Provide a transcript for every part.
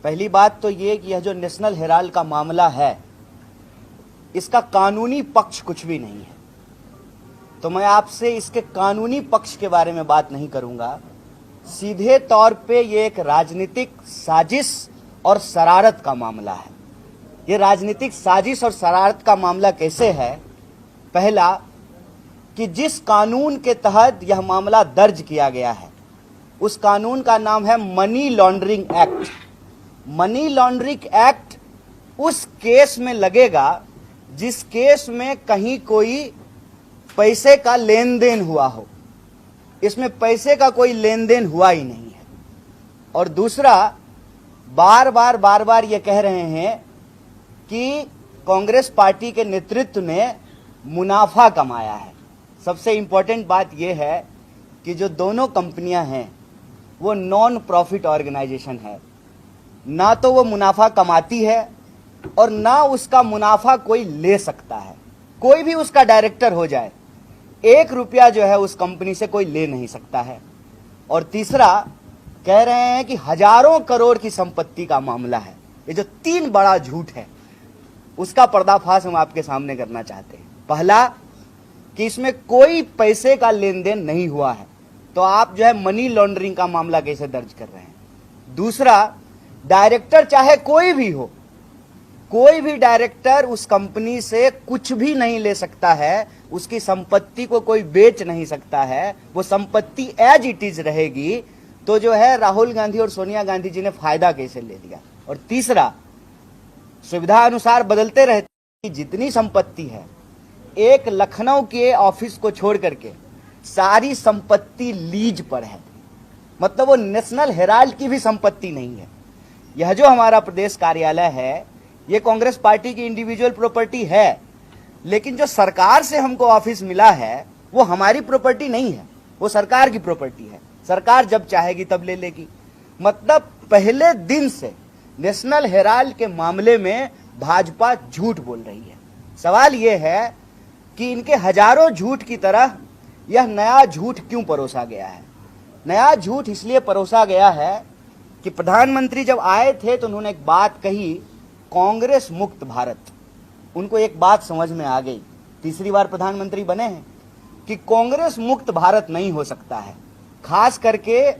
पहली बात तो ये कि यह जो नेशनल हेराल्ड का मामला है, इसका कानूनी पक्ष कुछ भी नहीं है। तो मैं आपसे इसके कानूनी पक्ष के बारे में बात नहीं करूंगा। सीधे तौर पे ये एक राजनीतिक साजिश और शरारत का मामला है। ये राजनीतिक साजिश और शरारत का मामला कैसे है? पहला, कि जिस कानून के तहत यह मामला दर्ज किया गया है, उस कानून का नाम है money laundering act. Money laundering act उस केस में लगेगा जिस केस में कहीं कोई पैसे का लेन देन हुआ हो। इसमें पैसे का कोई लेन देन हुआ ही नहीं है। और दूसरा, बार बार ये कह रहे हैं कि कांग्रेस पार्टी के नेतृत्व ने मुनाफा कमाया है। सबसे इंपॉर्टेंट बात यह है कि जो दोनों कंपनियां हैं वो नॉन प्रॉफिट ऑर्गेनाइजेशन है। ना तो वो मुनाफा कमाती है और ना उसका मुनाफा कोई ले सकता है। कोई भी उसका डायरेक्टर हो जाए, 1 रुपया जो है उस कंपनी से कोई ले नहीं सकता है। और तीसरा, कह रहे हैं कि हजारों करोड़ की संपत्ति का मामला है। ये जो 3 बड़ा झूठ है, उसका पर्दाफाश हम आपके सामने करना चाहते हैं। पहला, कि इसमें कोई पैसे का लेन देन नहीं हुआ है, तो आप जो है मनी लॉन्ड्रिंग का मामला कैसे दर्ज कर रहे हैं? दूसरा, डायरेक्टर चाहे कोई भी हो, कोई भी डायरेक्टर उस कंपनी से कुछ भी नहीं ले सकता है, उसकी संपत्ति को कोई बेच नहीं सकता है, वो संपत्ति एज इट इज रहेगी। तो जो है राहुल गांधी और सोनिया गांधी जी ने फायदा कैसे ले लिया? और तीसरा, सुविधा अनुसार बदलते रहती जितनी संपत्ति है, एक लखनऊ के ऑफिस को छोड़ करके सारी संपत्ति लीज पर है। मतलब वो नेशनल हेराल्ड की भी संपत्ति नहीं है। यह जो हमारा प्रदेश कार्यालय है, ये कांग्रेस पार्टी की इंडिविजुअल प्रॉपर्टी है, लेकिन जो सरकार से हमको ऑफिस मिला है वो हमारी प्रॉपर्टी नहीं है, वो सरकार की प्रॉपर्टी है। सरकार जब चाहेगी तब ले लेगी। मतलब पहले दिन से नेशनल हेराल्ड के मामले में भाजपा झूठ बोल रही है। सवाल यह है कि इनके हजारों झूठ की तरह यह नया झूठ क्यों परोसा गया है? नया झूठ इसलिए परोसा गया है कि प्रधानमंत्री जब आए थे तो उन्होंने एक बात कही, कांग्रेस मुक्त भारत। उनको एक बात समझ में आ गई, तीसरी बार प्रधानमंत्री बने हैं, कि कांग्रेस मुक्त भारत नहीं हो सकता है। खास करके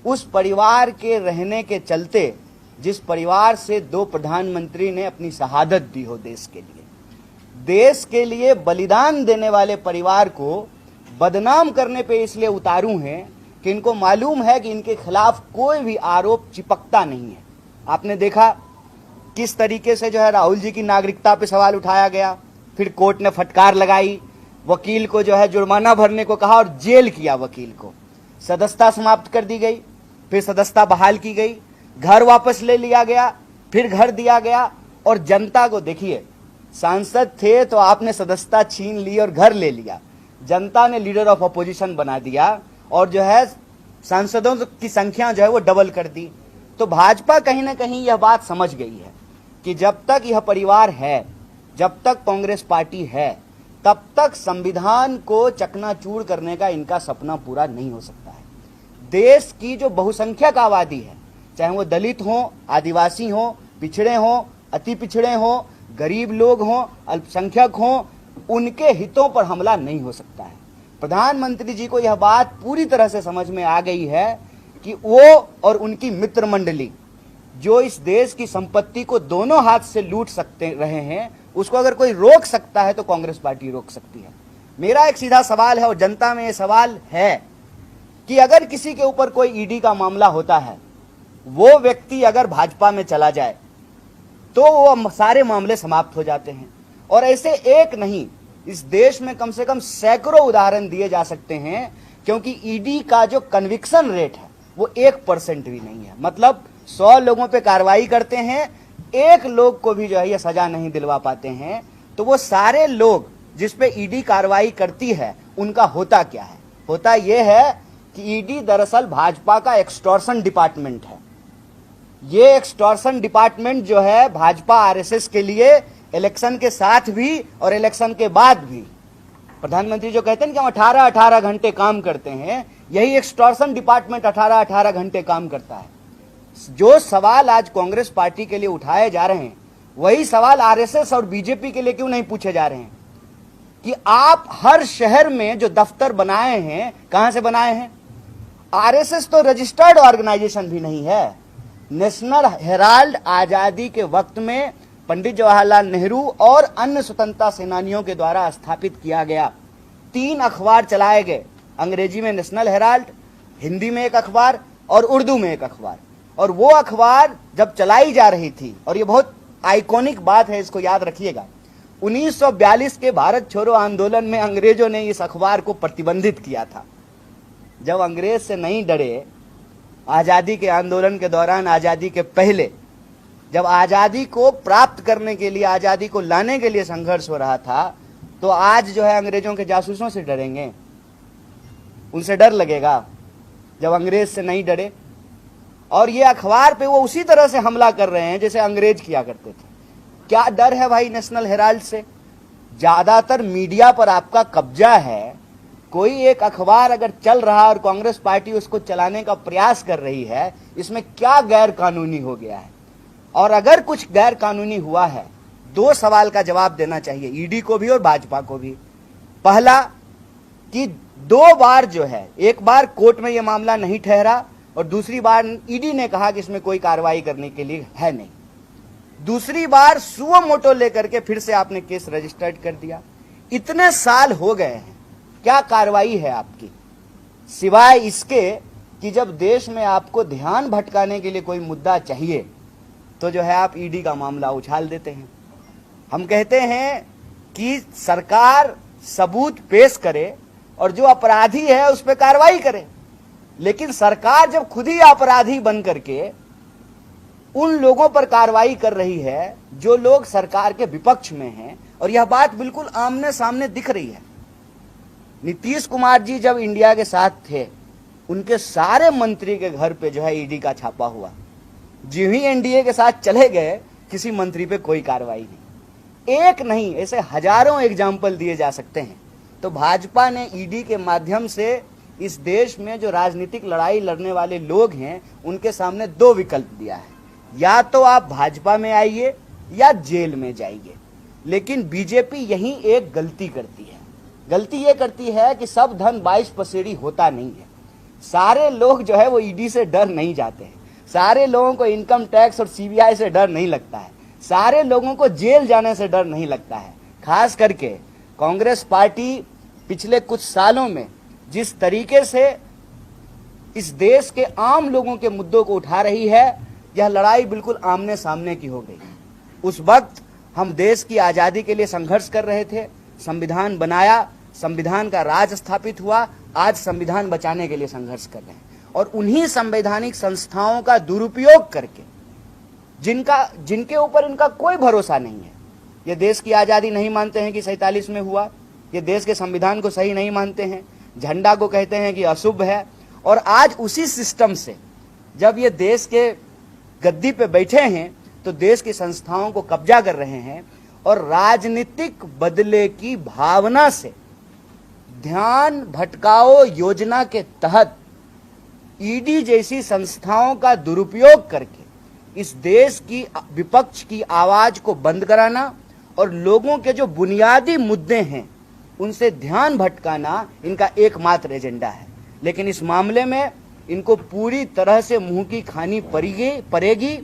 उस परिवार के रहने के चलते जिस परिवार से 2 प्रधानमंत्री ने अपनी शहादत दी हो देश के लिए। देश के लिए बलिदान देने वाले परिवार को बदनाम करने पे इसलिए उतारू हैं कि इनको मालूम है कि इनके खिलाफ कोई भी आरोप चिपकता नहीं है। आपने देखा किस तरीके से जो है राहुल जी की नागरिकता पे सवाल उठाया गया, फिर कोर्ट ने फटकार लगाई, वकील को जो है जुर्माना भरने को कहा और जेल किया वकील को। सदस्यता समाप्त कर दी गई, फिर सदस्यता बहाल की गई, घर वापस ले लिया गया, फिर घर दिया गया। और जनता को देखिए, सांसद थे तो आपने सदस्यता छीन ली और घर ले लिया, जनता ने लीडर ऑफ अपोजिशन बना दिया और जो है सांसदों की संख्या जो है वो डबल कर दी। तो भाजपा कहीं ना कहीं यह बात समझ गई है कि जब तक यह परिवार है, जब तक कांग्रेस पार्टी है, तब तक संविधान को चकनाचूर करने का इनका सपना पूरा नहीं हो सकता है। देश की जो बहुसंख्यक आबादी है, चाहे वो दलित हो, आदिवासी हो, पिछड़े हो, अति पिछड़े हो, गरीब लोग हों, अल्पसंख्यक हों, उनके हितों पर हमला नहीं हो सकता है। प्रधानमंत्री जी को यह बात पूरी तरह से समझ में आ गई है कि वो और उनकी मित्र मंडली जो इस देश की संपत्ति को दोनों हाथ से लूट सकते रहे हैं, उसको अगर कोई रोक सकता है तो कांग्रेस पार्टी रोक सकती है। मेरा एक सीधा सवाल है और जनता में यह सवाल है कि अगर किसी के ऊपर कोई ईडी का मामला होता है, वो व्यक्ति अगर भाजपा में चला जाए तो वो सारे मामले समाप्त हो जाते हैं। और ऐसे एक नहीं, इस देश में कम से कम सैकड़ों उदाहरण दिए जा सकते हैं, क्योंकि ईडी का जो कन्विक्शन रेट है वो 1% भी नहीं है। मतलब 100 लोगों पे कार्रवाई करते हैं, 1 लोग को भी जो है ये सजा नहीं दिलवा पाते हैं। तो वो सारे लोग जिस पे ईडी कार्रवाई करती है, उनका होता क्या है? होता यह है कि ईडी दरअसल भाजपा का एक्सटॉर्शन डिपार्टमेंट है। ये एक्सटॉर्शन डिपार्टमेंट जो है भाजपा आरएसएस के लिए इलेक्शन के साथ भी और इलेक्शन के बाद भी, प्रधानमंत्री जो कहते हैं कि हम 18-18 घंटे काम करते हैं, यही एक्सटॉर्शन डिपार्टमेंट 18-18 घंटे काम करता है। जो सवाल आज कांग्रेस पार्टी के लिए उठाए जा रहे हैं वही सवाल आरएसएस और बीजेपी के लिए क्यों नहीं पूछे जा रहे हैं कि आप हर शहर में जो दफ्तर बनाए हैं कहां से बनाए हैं? आरएसएस तो रजिस्टर्ड ऑर्गेनाइजेशन भी नहीं है। नेशनल हेराल्ड आजादी के वक्त में पंडित जवाहरलाल नेहरू और अन्य स्वतंत्रता सेनानियों के द्वारा स्थापित किया गया। 3 अखबार चलाए गए, अंग्रेजी में नेशनल हेराल्ड, हिंदी में एक अखबार और उर्दू में एक अखबार। और वो अखबार जब चलाई जा रही थी, और ये बहुत आइकॉनिक बात है, इसको याद रखिएगा, 1942 के भारत छोड़ो आंदोलन में अंग्रेजों ने इस अखबार को प्रतिबंधित किया था। जब अंग्रेज से नहीं डरे, आजादी के आंदोलन के दौरान, आजादी के पहले, जब आजादी को प्राप्त करने के लिए, आजादी को लाने के लिए संघर्ष हो रहा था, तो आज जो है अंग्रेजों के जासूसों से डरेंगे? उनसे डर लगेगा जब अंग्रेज से नहीं डरे। और ये अखबार पे वो उसी तरह से हमला कर रहे हैं जैसे अंग्रेज किया करते थे। क्या डर है भाई नेशनल हेराल्ड से? ज्यादातर मीडिया पर आपका कब्जा है। कोई एक अखबार अगर चल रहा है और कांग्रेस पार्टी उसको चलाने का प्रयास कर रही है, इसमें क्या गैर कानूनी हो गया है? और अगर कुछ गैर कानूनी हुआ है, 2 सवाल का जवाब देना चाहिए ईडी को भी और भाजपा को भी। पहला कि 2 बार जो है, एक बार कोर्ट में यह मामला नहीं ठहरा और दूसरी बार ईडी ने कहा कि इसमें कोई कार्रवाई करने के लिए है नहीं। दूसरी बार सुओ मोटो लेकर के फिर से आपने केस रजिस्टर्ड कर दिया। इतने साल हो गए हैं, क्या कार्रवाई है आपकी? सिवाय इसके कि जब देश में आपको ध्यान भटकाने के लिए कोई मुद्दा चाहिए तो जो है आप ईडी का मामला उछाल देते हैं। हम कहते हैं कि सरकार सबूत पेश करे और जो अपराधी है उस पर कार्रवाई करे, लेकिन सरकार जब खुद ही अपराधी बन करके उन लोगों पर कार्रवाई कर रही है जो लोग सरकार के विपक्ष में हैं, और यह बात बिल्कुल आमने सामने दिख रही है। नीतीश कुमार जी जब इंडिया के साथ थे, उनके सारे मंत्री के घर पे जो है ईडी का छापा हुआ। जो ही एनडीए के साथ चले गए, किसी मंत्री पे कोई कार्रवाई नहीं। एक नहीं, ऐसे हजारों एग्जाम्पल दिए जा सकते हैं। तो भाजपा ने ईडी के माध्यम से इस देश में जो राजनीतिक लड़ाई लड़ने वाले लोग हैं उनके सामने 2 विकल्प दिया है, या तो आप भाजपा में आइए या जेल में जाइए। लेकिन बीजेपी यही एक गलती करती है। गलती ये करती है कि सब धन 22 पसेड़ी होता नहीं है। सारे लोग जो है वो ईडी से डर नहीं जाते हैं। सारे लोगों को इनकम टैक्स और सीबीआई से डर नहीं लगता है। सारे लोगों को जेल जाने से डर नहीं लगता है। खास करके कांग्रेस पार्टी पिछले कुछ सालों में जिस तरीके से इस देश के आम लोगों के मुद्दों को उठा रही है, यह लड़ाई बिल्कुल आमने सामने की हो गई। उस वक्त हम देश की आजादी के लिए संघर्ष कर रहे थे, संविधान बनाया, संविधान का राज स्थापित हुआ। आज संविधान बचाने के लिए संघर्ष कर रहे हैं, और उन्हीं संवैधानिक संस्थाओं का दुरुपयोग करके, जिनके ऊपर इनका कोई भरोसा नहीं है, ये देश की आजादी नहीं मानते हैं कि 47 में हुआ, ये देश के संविधान को सही नहीं मानते हैं, झंडा को कहते हैं कि अशुभ है। और आज उसी सिस्टम से जब ये देश के गद्दी पे बैठे हैं तो देश की संस्थाओं को कब्जा कर रहे हैं, और राजनीतिक बदले की भावना से ध्यान भटकाओ योजना के तहत ईडी जैसी संस्थाओं का दुरुपयोग करके इस देश की विपक्ष की आवाज को बंद कराना और लोगों के जो बुनियादी मुद्दे हैं उनसे ध्यान भटकाना इनका एकमात्र एजेंडा है। लेकिन इस मामले में इनको पूरी तरह से मुंह की खानी पड़ेगी।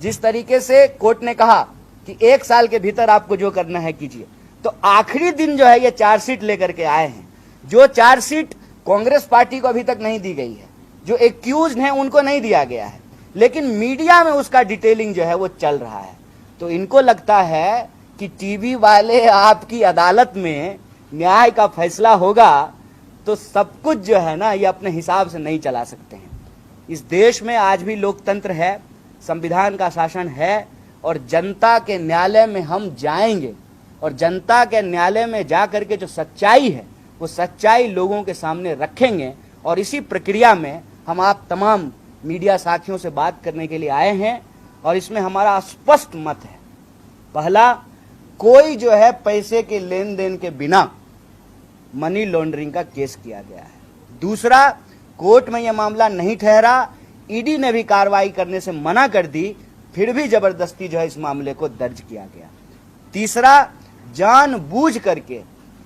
जिस तरीके से कोर्ट ने कहा कि 1 साल के भीतर आपको जो करना है कीजिए, तो आखिरी दिन जो है ये चार्जशीट लेकर के आए हैं। जो चार्जशीट कांग्रेस पार्टी को अभी तक नहीं दी गई है, जो एक्यूज्ड हैं उनको नहीं दिया गया है, लेकिन मीडिया में उसका डिटेलिंग जो है वो चल रहा है। तो इनको लगता है कि टीवी वाले आपकी अदालत में न्याय का फैसला होगा तो सब कुछ जो है ना ये अपने हिसाब से नहीं चला सकते हैं। इस देश में आज भी लोकतंत्र है, संविधान का शासन है, और जनता के न्यायालय में हम जाएंगे और जनता के न्यायालय में जा करके जो सच्चाई है वो सच्चाई लोगों के सामने रखेंगे। और इसी प्रक्रिया में हम आप तमाम मीडिया साथियों से बात करने के लिए आए हैं, और इसमें हमारा स्पष्ट मत है। पहला, कोई जो है पैसे के लेन देन के बिना मनी लॉन्ड्रिंग का केस किया गया है। दूसरा, कोर्ट में यह मामला नहीं ठहरा, ईडी ने भी कार्रवाई करने से मना कर दी, फिर भी जबरदस्ती जो है इस मामले को दर्ज किया गया। तीसरा, जानबूझ करके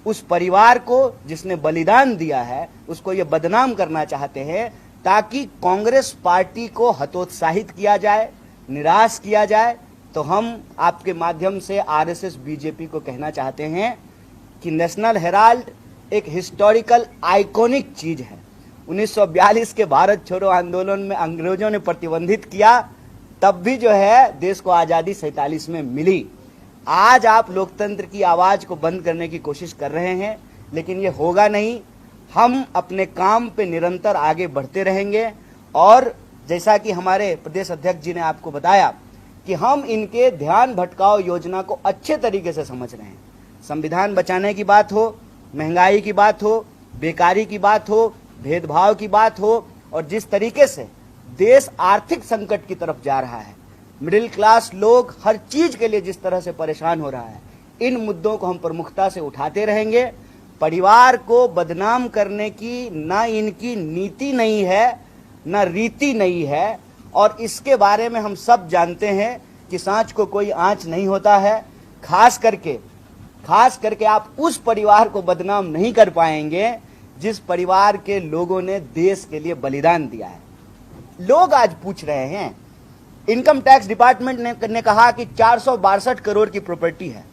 उस परिवार को जिसने बलिदान दिया है उसको ये बदनाम करना चाहते हैं ताकि कांग्रेस पार्टी को हतोत्साहित किया जाए, निराश किया जाए। तो हम आपके माध्यम से आरएसएस बीजेपी को कहना चाहते हैं कि नेशनल हेराल्ड एक हिस्टोरिकल आइकॉनिक चीज है। 1942 के भारत छोड़ो आंदोलन में अंग्रेजों ने प्रतिबंधित किया, तब भी जो है देश को आजादी 47 में मिली। आज आप लोकतंत्र की आवाज को बंद करने की कोशिश कर रहे हैं, लेकिन ये होगा नहीं। हम अपने काम पे निरंतर आगे बढ़ते रहेंगे और जैसा कि हमारे प्रदेश अध्यक्ष जी ने आपको बताया कि हम इनके ध्यान भटकाओ योजना को अच्छे तरीके से समझ रहे हैं। संविधान बचाने की बात हो, महंगाई की बात हो, बेकारी की बात हो, भेदभाव की बात हो, और जिस तरीके से देश आर्थिक संकट की तरफ जा रहा है, मिडिल क्लास लोग हर चीज के लिए जिस तरह से परेशान हो रहा है, इन मुद्दों को हम प्रमुखता से उठाते रहेंगे। परिवार को बदनाम करने की ना इनकी नीति नहीं है, ना रीति नहीं है, और इसके बारे में हम सब जानते हैं कि सांच को कोई आंच नहीं होता है। खास करके आप उस परिवार को बदनाम नहीं कर पाएंगे जिस परिवार के लोगों ने देश के लिए बलिदान दिया है। लोग आज पूछ रहे हैं, इनकम टैक्स डिपार्टमेंट ने कहा कि 462 करोड़ की प्रॉपर्टी है।